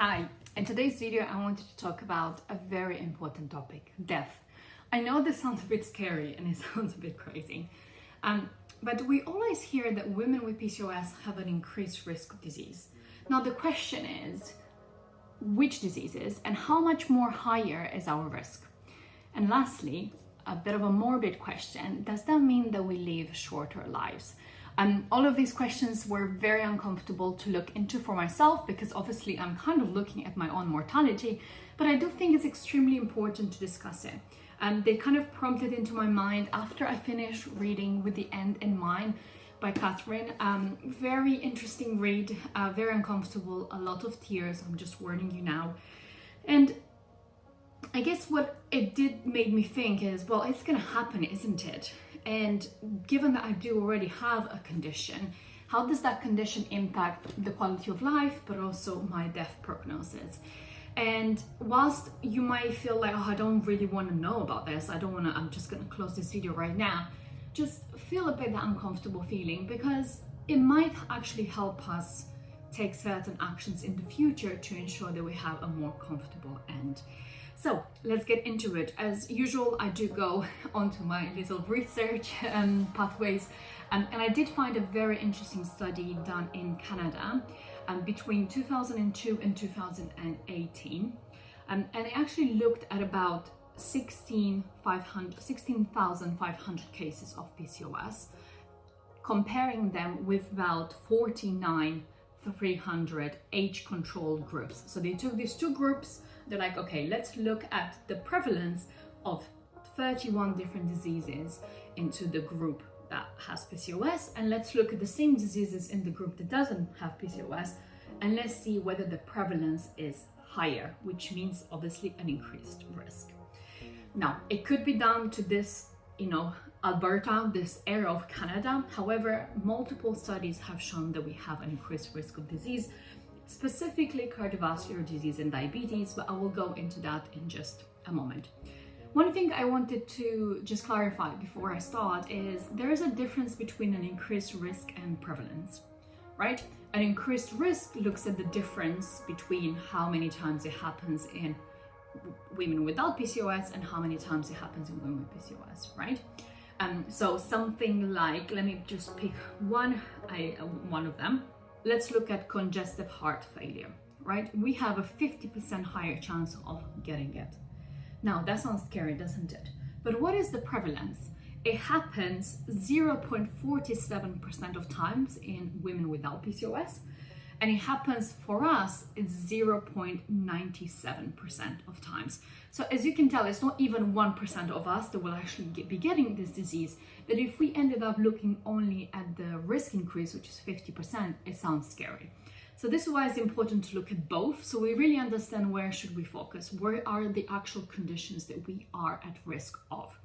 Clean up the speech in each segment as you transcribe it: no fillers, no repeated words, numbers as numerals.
Hi, in today's video I wanted to talk about a very important topic, death. I know this sounds a bit scary and it sounds a bit crazy, but we always hear that women with PCOS have an increased risk of disease. Now the question is, which diseases and how much more higher is our risk? And lastly, a bit of a morbid question, does that mean that we live shorter lives? All of these questions were very uncomfortable to look into for myself because obviously I'm kind of looking at my own mortality, but I do think it's extremely important to discuss it. They kind of prompted into my mind after I finished reading With the End in Mind by Catherine. Very interesting read, very uncomfortable, a lot of tears, I'm just warning you now. And I guess what it did make me think is, well, it's gonna happen, isn't it? And given that I do already have a condition, how does that condition impact the quality of life, but also my death prognosis? And whilst you might feel like, oh, I don't really want to know about this, I'm just gonna close this video right now, just feel a bit that uncomfortable feeling, because it might actually help us take certain actions in the future to ensure that we have a more comfortable end. So let's get into it. As usual, I do go onto my little research pathways, and I did find a very interesting study done in Canada between 2002 and 2018, and they actually looked at about 16,500 cases of PCOS, comparing them with about 49,300 age-controlled groups. So they took these two groups. They're like, okay, let's look at the prevalence of 31 different diseases into the group that has PCOS, and let's look at the same diseases in the group that doesn't have PCOS, and let's see whether the prevalence is higher, which means obviously an increased risk. Now, it could be down to this, Alberta, this area of Canada. However, multiple studies have shown that we have an increased risk of disease, specifically cardiovascular disease and diabetes, but I will go into that in just a moment. One thing I wanted to just clarify before I start is there is a difference between an increased risk and prevalence, right? An increased risk looks at the difference between how many times it happens in women without PCOS and how many times it happens in women with PCOS, right? So something like, let me just pick one of them. Let's look at congestive heart failure, right? We have a 50% higher chance of getting it. Now, that sounds scary, doesn't it? But what is the prevalence? It happens 0.47% of times in women without PCOS, and it happens for us, it's 0.97% of times. So as you can tell, it's not even 1% of us that will actually be getting this disease. But if we ended up looking only at the risk increase, which is 50%, it sounds scary. So this is why it's important to look at both, so we really understand where should we focus, where are the actual conditions that we are at risk of.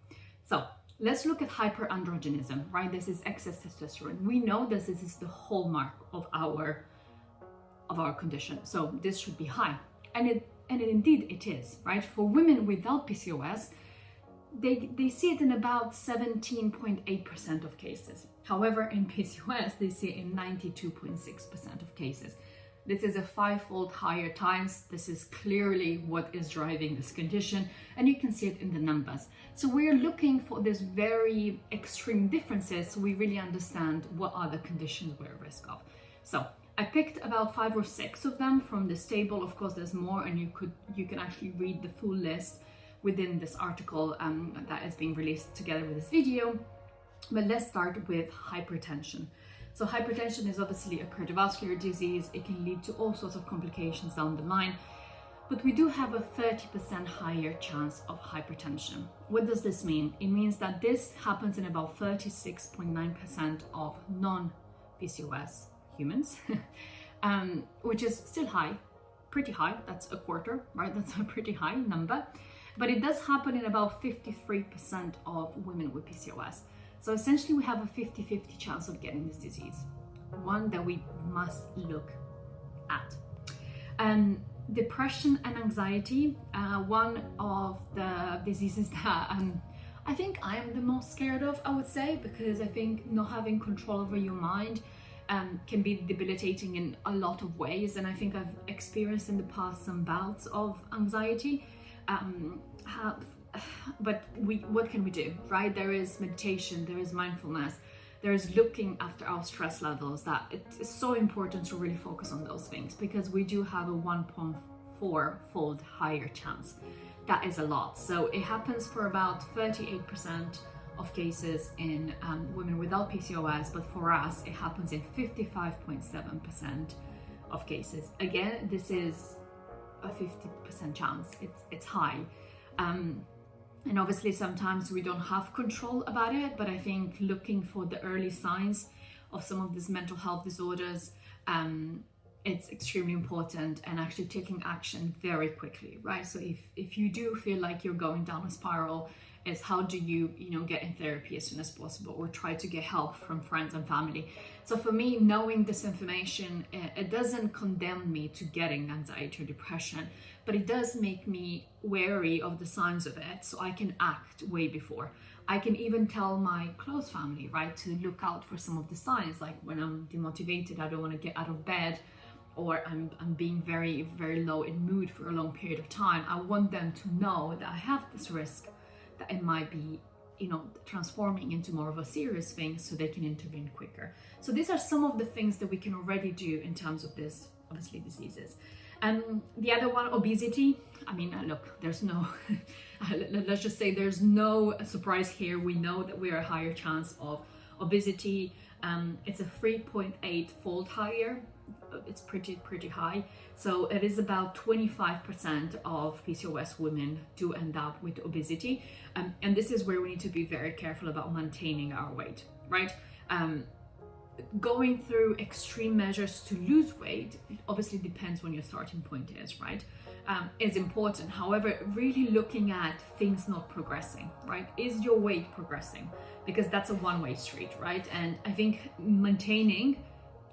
So let's look at hyperandrogenism, right? This is excess testosterone. We know that this is the hallmark of our condition, so this should be high, and indeed it is, right? For women without PCOS, they see it in about 17.8% of cases. However, in PCOS, they see it in 92.6% of cases. This is a 5-fold higher times. This is clearly what is driving this condition, and you can see it in the numbers. So we're looking for these very extreme differences so we really understand what are the conditions we're at risk of. So I picked about 5 or 6 of them from this table. Of course, there's more, and you can actually read the full list within this article that is being released together with this video. But let's start with hypertension. So hypertension is obviously a cardiovascular disease. It can lead to all sorts of complications down the line, but we do have a 30% higher chance of hypertension. What does this mean? It means that this happens in about 36.9% of non-PCOS humans, which is still high, pretty high. That's a quarter, right? That's a pretty high number, but it does happen in about 53% of women with PCOS. So essentially we have a 50-50 chance of getting this disease, one that we must look at. Depression and anxiety, one of the diseases that I think I am the most scared of, I would say, because I think not having control over your mind can be debilitating in a lot of ways. And I think I've experienced in the past some bouts of anxiety. But what can we do, right? There is meditation, there is mindfulness, there is looking after our stress levels. That it's so important to really focus on those things, because we do have a 1.4-fold higher chance. That is a lot. So it happens for about 38% of cases in women without PCOS, but for us it happens in 55.7% of cases. Again, this is a 50% chance. It's high. And obviously sometimes we don't have control about it, but I think looking for the early signs of some of these mental health disorders, it's extremely important, and actually taking action very quickly, right? So if you do feel like you're going down a spiral, is how do you get in therapy as soon as possible, or try to get help from friends and family. So for me, knowing this information, it doesn't condemn me to getting anxiety or depression, but it does make me wary of the signs of it, so I can act way before. I can even tell my close family, right, to look out for some of the signs, like when I'm demotivated, I don't want to get out of bed, or I'm being very, very low in mood for a long period of time. I want them to know that I have this risk, that it might be, transforming into more of a serious thing, so they can intervene quicker. So these are some of the things that we can already do in terms of this, obviously, diseases. The other one, obesity. I mean, look, there's no, let's just say there's no surprise here. We know that we're a higher chance of obesity. It's a 3.8-fold higher. It's pretty high. So it is about 25% of PCOS women do end up with obesity. And this is where we need to be very careful about maintaining our weight, right? Going through extreme measures to lose weight, it obviously depends when your starting point is, right? Is important. However, really looking at things not progressing, right? Is your weight progressing? Because that's a one-way street, right? And I think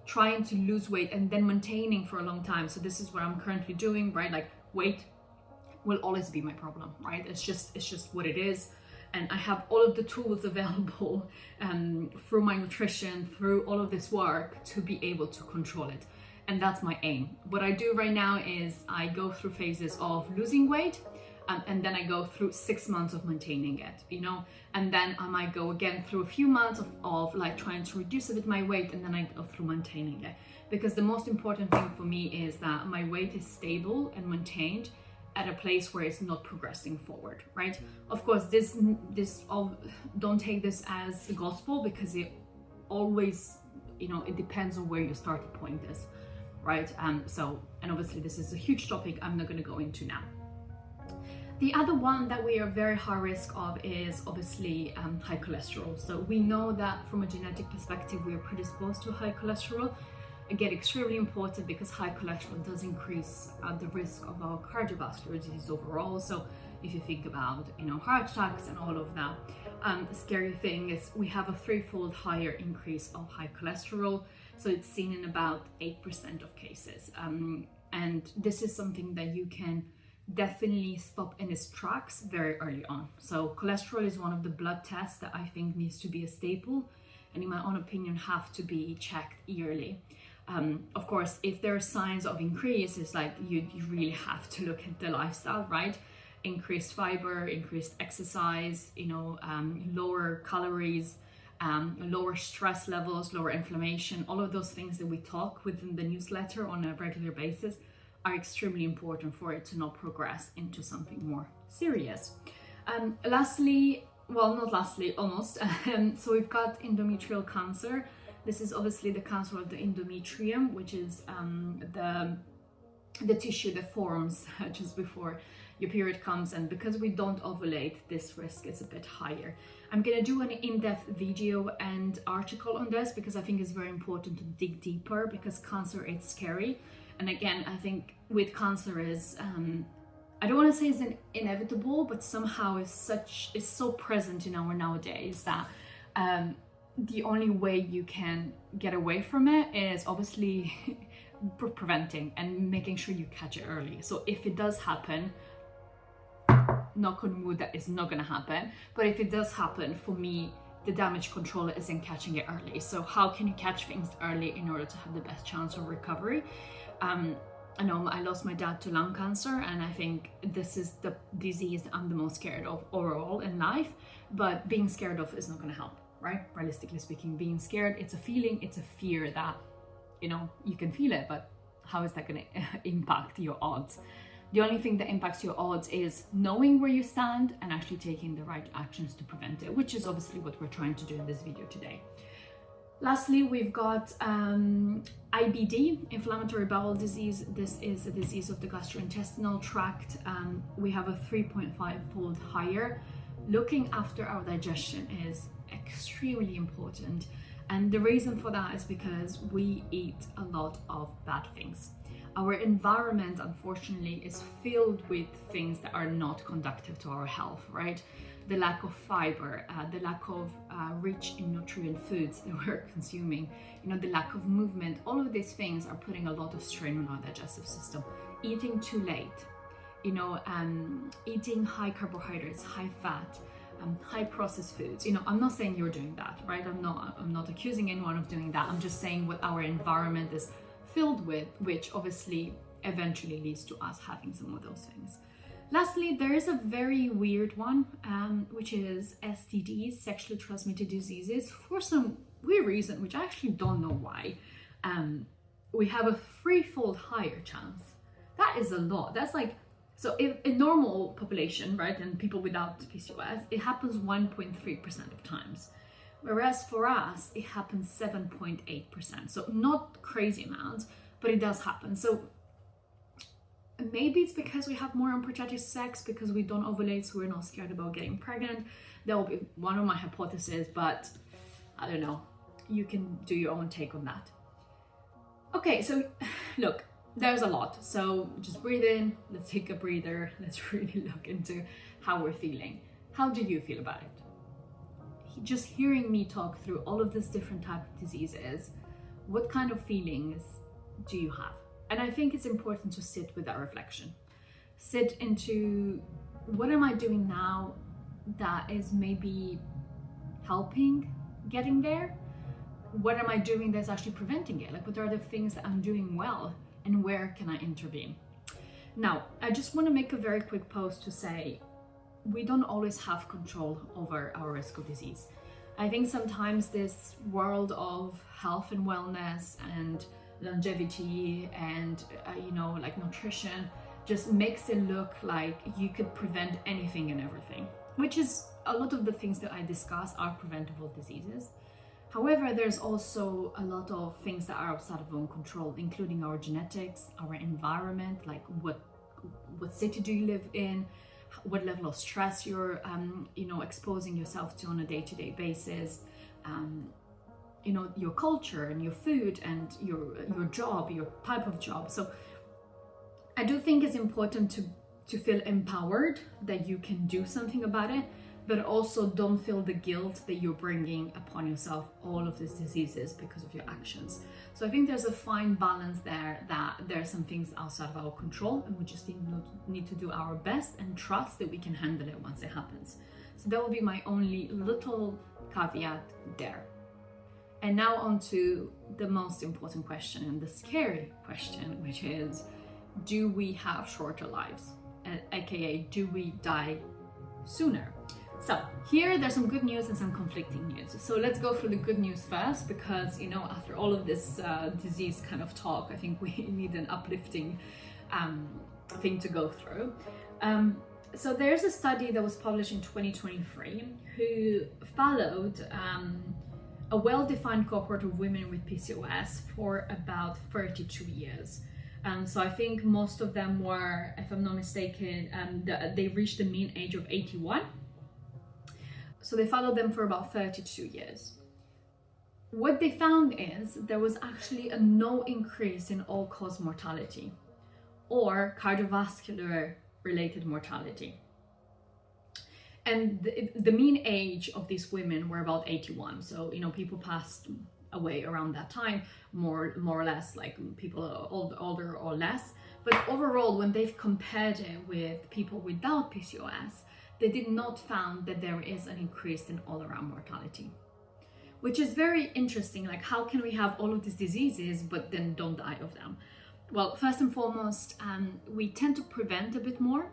trying to lose weight and then maintaining for a long time. So this is what I'm currently doing, right? Like, weight will always be my problem, right? It's just what it is. And I have all of the tools available through my nutrition, through all of this work, to be able to control it. And that's my aim. What I do right now is I go through phases of losing weight, and then I go through 6 months of maintaining it, and then I might go again through a few months of like trying to reduce a bit my weight, and then I go through maintaining it. Because the most important thing for me is that my weight is stable and maintained at a place where it's not progressing forward, right? Of course, this all, don't take this as the gospel, because it always, it depends on where your starting point is, right? And obviously this is a huge topic I'm not going to go into now. The other one that we are very high risk of is obviously high cholesterol. So we know that from a genetic perspective, we are predisposed to high cholesterol. Again, extremely important, because high cholesterol does increase the risk of our cardiovascular disease overall. So if you think about, heart attacks and all of that, the scary thing is we have a 3-fold higher increase of high cholesterol. So it's seen in about 8% of cases. And this is something that you can definitely stop in its tracks very early on. So cholesterol is one of the blood tests that I think needs to be a staple, and in my own opinion have to be checked yearly. Of course, if there are signs of increase, it's like you really have to look at the lifestyle, right? Increased fiber, increased exercise, lower calories, lower stress levels, lower inflammation. All of those things that we talk within the newsletter on a regular basis are extremely important for it to not progress into something more serious. Lastly, well, not lastly, almost. So we've got endometrial cancer. This is obviously the cancer of the endometrium, which is the tissue that forms just before your period comes. And because we don't ovulate, this risk is a bit higher. I'm gonna do an in-depth video and article on this, because I think it's very important to dig deeper, because cancer is scary. And again, I think with cancer is, I don't want to say it's an inevitable, but somehow it's so present in our nowadays that the only way you can get away from it is obviously preventing and making sure you catch it early. So if it does happen, knock on wood that it's not going to happen, but if it does happen, for me, the damage control is in catching it early. So how can you catch things early in order to have the best chance of recovery? I know I lost my dad to lung cancer, and I think this is the disease I'm the most scared of overall in life. But being scared of is not going to help, right? Realistically speaking, being scared, it's a feeling, it's a fear that, you know, you can feel it, but how is that going to impact your odds? The only thing that impacts your odds is knowing where you stand and actually taking the right actions to prevent it, which is obviously what we're trying to do in this video today. Lastly, we've got IBD, inflammatory bowel disease. This is a disease of the gastrointestinal tract. We have a 3.5-fold higher. Looking after our digestion is extremely important. And the reason for that is because we eat a lot of bad things. Our environment, unfortunately, is filled with things that are not conducive to our health, right? The lack of fiber, the lack of rich in nutrient foods that we're consuming, you know, the lack of movement, all of these things are putting a lot of strain on our digestive system. Eating too late, you know, eating high carbohydrates, high fat, high processed foods. You know, I'm not saying you're doing that, right? I'm not accusing anyone of doing that. I'm just saying what our environment is filled with, which obviously eventually leads to us having some of those things. Lastly, there is a very weird one, which is STDs, sexually transmitted diseases. For some weird reason, which I actually don't know why, we have a 3-fold higher chance. That is a lot. That's like, so in normal population, right, and people without PCOS, it happens 1.3% of times. Whereas for us, it happens 7.8%. So not crazy amounts, but it does happen. So maybe it's because we have more unprotected sex, because we don't ovulate, so we're not scared about getting pregnant. That will be one of my hypotheses, but I don't know. You can do your own take on that. Okay, so look, there's a lot. So just breathe in, let's take a breather, let's really look into how we're feeling. How do you feel about it? Just hearing me talk through all of these different types of diseases, what kind of feelings do you have? And I think it's important to sit with that reflection. Sit into, what am I doing now that is maybe helping getting there? What am I doing that's actually preventing it? Like, what are the things that I'm doing well, and where can I intervene? Now, I just want to make a very quick post to say, we don't always have control over our risk of disease. I think sometimes this world of health and wellness and longevity and you know, like nutrition just makes it look like you could prevent anything and everything, which is a lot of the things that I discuss are preventable diseases. However, there's also a lot of things that are outside of our own control, including our genetics, our environment, like what city do you live in, what level of stress you're you know, exposing yourself to on a day-to-day basis, you know, your culture and your food and your job, your type of job. So I do think it's important to feel empowered that you can do something about it, but also don't feel the guilt that you're bringing upon yourself all of these diseases because of your actions. So I think there's a fine balance there, that there are some things outside of our control, and we just need to do our best and trust that we can handle it once it happens. So that will be my only little caveat there. And now on to the most important question and the scary question, which is, do we have shorter lives? AKA, do we die sooner? So here there's some good news and some conflicting news. So let's go through the good news first, because, you know, after all of this disease kind of talk, I think we need an uplifting thing to go through. So there's a study that was published in 2023 who followed a well-defined cohort of women with PCOS for about 32 years. So I think most of them were, if I'm not mistaken, they reached the mean age of 81. So they followed them for about 32 years. What they found is there was actually a no increase in all-cause mortality or cardiovascular related mortality. And the mean age of these women were about 81. So, you know, people passed away around that time, more or less, like people older or less. But overall, when they've compared it with people without PCOS, they did not found that there is an increase in all-around mortality, which is very interesting. Like, how can we have all of these diseases but then don't die of them? Well, first and foremost, we tend to prevent a bit more,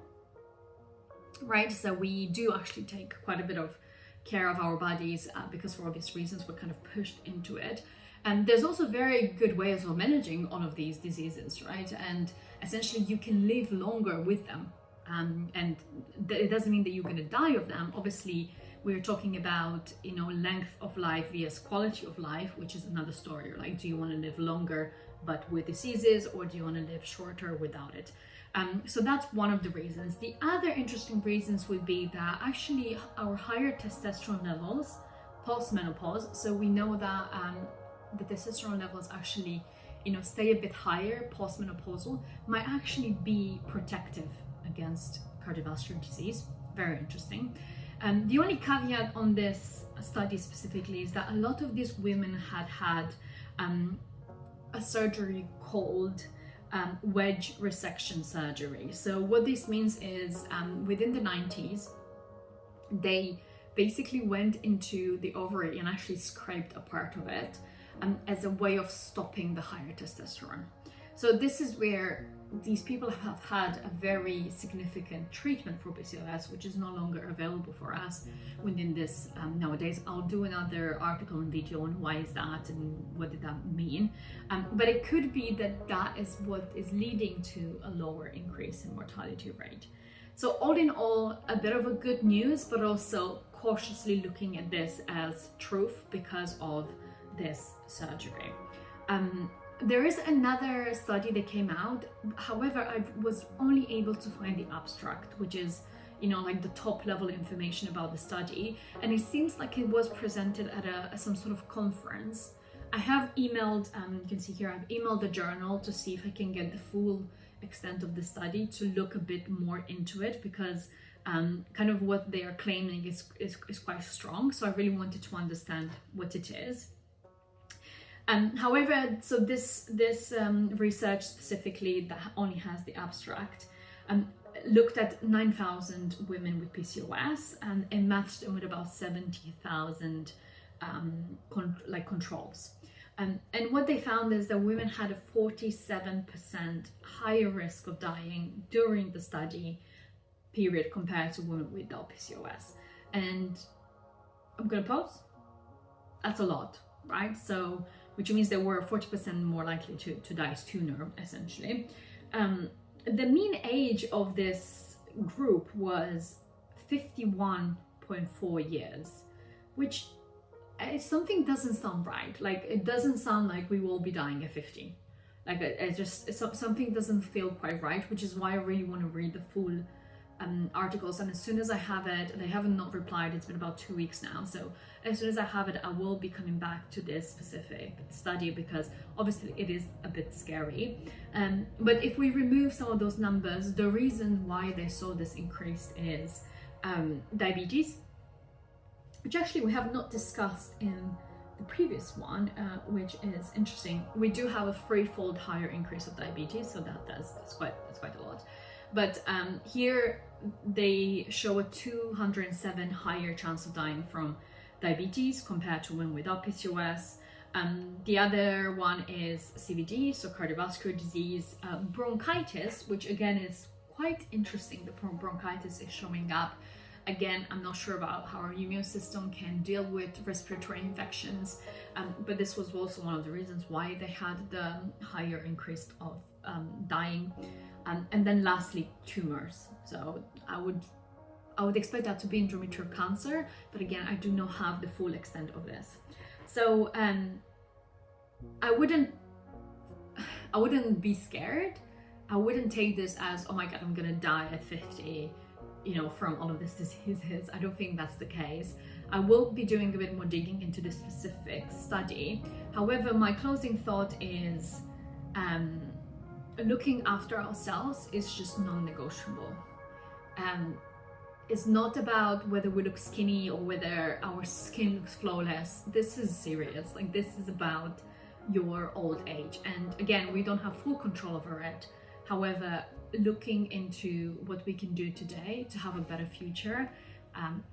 right? So we do actually take quite a bit of care of our bodies because for obvious reasons we're kind of pushed into it. And there's also very good ways of managing all of these diseases, right? And essentially you can live longer with them. And it doesn't mean that you're going to die of them. Obviously, we're talking about, you know, length of life versus quality of life, which is another story. Like, do you want to live longer but with diseases, or do you want to live shorter without it? So that's one of the reasons. The other interesting reasons would be that actually our higher testosterone levels post-menopause, so we know that the testosterone levels actually, you know, stay a bit higher post-menopausal, might actually be protective against cardiovascular disease. Very interesting. The only caveat on this study specifically is that a lot of these women had a surgery called wedge resection surgery. So what this means is within the 90s, they basically went into the ovary and actually scraped a part of it as a way of stopping the higher testosterone. So this is where these people have had a very significant treatment for PCOS, which is no longer available for us within this nowadays. I'll do another article and video on why is that and what did that mean. But it could be that that is what is leading to a lower increase in mortality rate. So all in all, a bit of a good news, but also cautiously looking at this as truth because of this surgery. There is another study that came out. However, I was only able to find the abstract, which is, you know, like the top level information about the study. And it seems like it was presented at some sort of conference. I have emailed, you can see here, I've emailed the journal to see if I can get the full extent of the study to look a bit more into it, because kind of what they are claiming is quite strong. So I really wanted to understand what it is. However, so this research specifically that only has the abstract looked at 9,000 women with PCOS and matched them with about 70,000 controls. And what they found is that women had a 47% higher risk of dying during the study period compared to women without PCOS. And I'm gonna pause. That's a lot, right? So, which means they were 40% more likely to die sooner, essentially. The mean age of this group was 51.4 years, which something doesn't sound right. Like, it doesn't sound like we will be dying at 50. Like, something doesn't feel quite right, which is why I really want to read the full articles. And as soon as I have it, they haven't not replied, it's been about 2 weeks now, so as soon as I have it, I will be coming back to this specific study, because obviously it is a bit scary. But if we remove some of those numbers, the reason why they saw this increase is diabetes, which actually we have not discussed in the previous one, which is interesting. We do have a threefold higher increase of diabetes, so that's quite a lot. But here they show a 207 higher chance of dying from diabetes compared to women without PCOS. The other one is CVD, so cardiovascular disease, bronchitis, which again is quite interesting. The bronchitis is showing up. Again, I'm not sure about how our immune system can deal with respiratory infections, but this was also one of the reasons why they had the higher increase of dying. And then lastly, tumors. So I would expect that to be endometrial cancer, but again, I do not have the full extent of this. So I wouldn't be scared. I wouldn't take this as, oh my God, I'm gonna die at 50, you know, from all of these diseases. I don't think that's the case. I will be doing a bit more digging into this specific study. However, my closing thought is looking after ourselves is just non-negotiable. It's not about whether we look skinny or whether our skin looks flawless. This is serious. Like, this is about your old age. And again, we don't have full control over it. However, looking into what we can do today to have a better future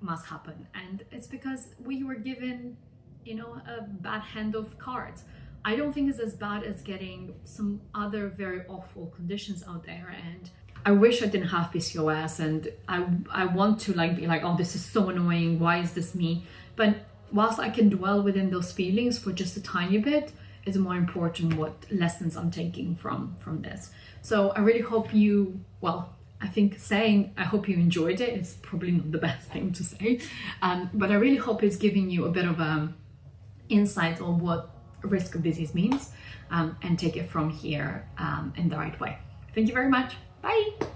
must happen. And it's because we were given, you know, a bad hand of cards. I don't think it's as bad as getting some other very awful conditions out there. And I wish I didn't have PCOS, and I want to like be like, oh, this is so annoying, why is this me? But whilst I can dwell within those feelings for just a tiny bit, it's more important what lessons I'm taking from this. So I really hope you, well, I think saying I hope you enjoyed it is probably not the best thing to say, but I really hope it's giving you a bit of insight on what risk of disease means, and take it from here in the right way. Thank you very much. Bye.